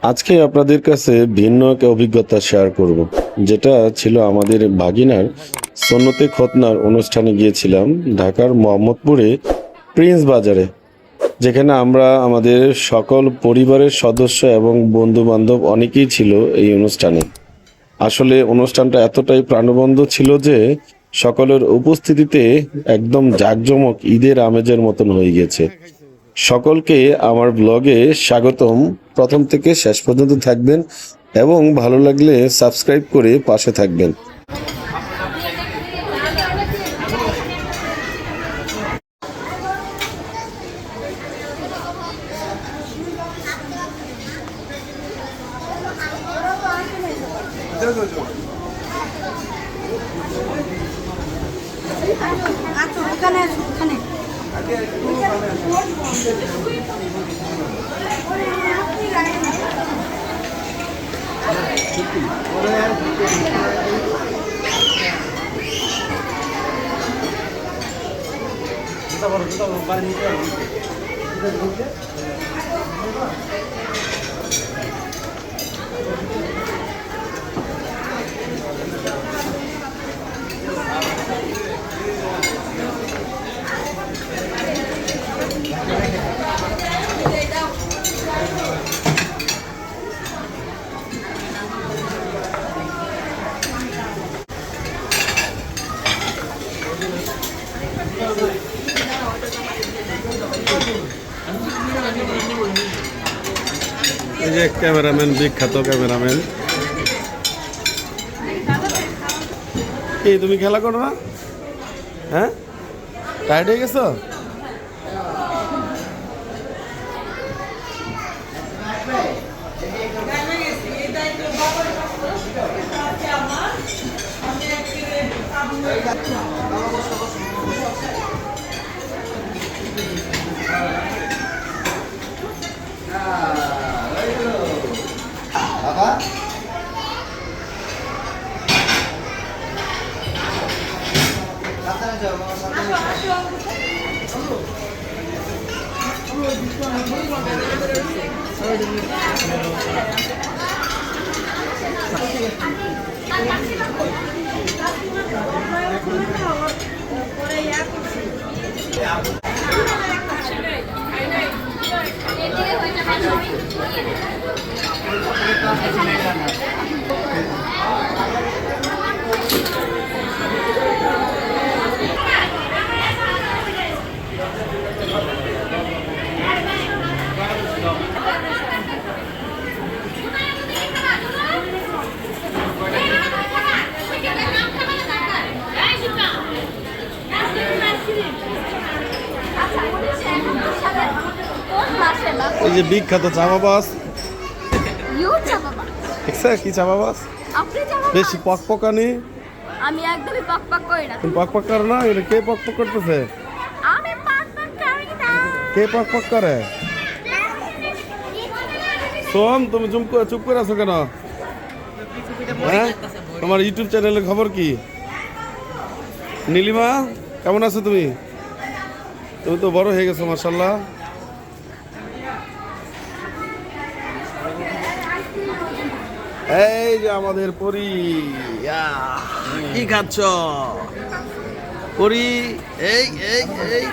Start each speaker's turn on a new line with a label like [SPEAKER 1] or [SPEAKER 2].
[SPEAKER 1] আজকে আপনাদের কাছে ভিন্ন এক অভিজ্ঞতা শেয়ার করব, যেটা ছিল আমাদের ভাগিনার সন্নতে খতনার অনুষ্ঠানে গিয়েছিলাম ঢাকার মোহাম্মদপুরে প্রিন্স বাজারে, যেখানে আমরা আমাদের সকল পরিবারের সদস্য এবং বন্ধু বান্ধব অনেকেই ছিল এই অনুষ্ঠানে। আসলে অনুষ্ঠানটা এতটাই প্রাণবন্ত ছিল যে সকলের উপস্থিতিতে একদম জাঁকজমক ঈদের আমেজের মতন হয়ে গেছে। সকলকে আমার ব্লগে স্বাগতম। প্রথম থেকে শেষ পর্যন্ত থাকবেন এবং ভালো লাগলে সাবস্ক্রাইব করে পাশে থাকবেন। এই যে ক্যামেরাম্যান, বিখ্যাত ক্যামেরাম্যান। এই তুমি খেলা করো না? হ্যাঁ, টায়ার্ড হয়ে গেছো? এই যে বিখ্যাত চা বাবাস, দেখছে কি চা বাবাস? বেশি পকপকানি।
[SPEAKER 2] আমি একদমই পকপক করি না।
[SPEAKER 1] তুমি পকপক করো না? এটা কে পকপক করতেছে?
[SPEAKER 2] আমি পকপক করি না।
[SPEAKER 1] কে পকপক করে? সোম, তুমি চুপ করে আছো কেন? হ্যাঁ, তোমার ইউটিউব চ্যানেলের খবর কি? নীলিমা, কেমন আছো তুমি? তুমি তো বড় হয়ে গেছো মাশাআল্লাহ। এই যে আমাদের পরি, কি খাচ্ছ পরি? এই এই এই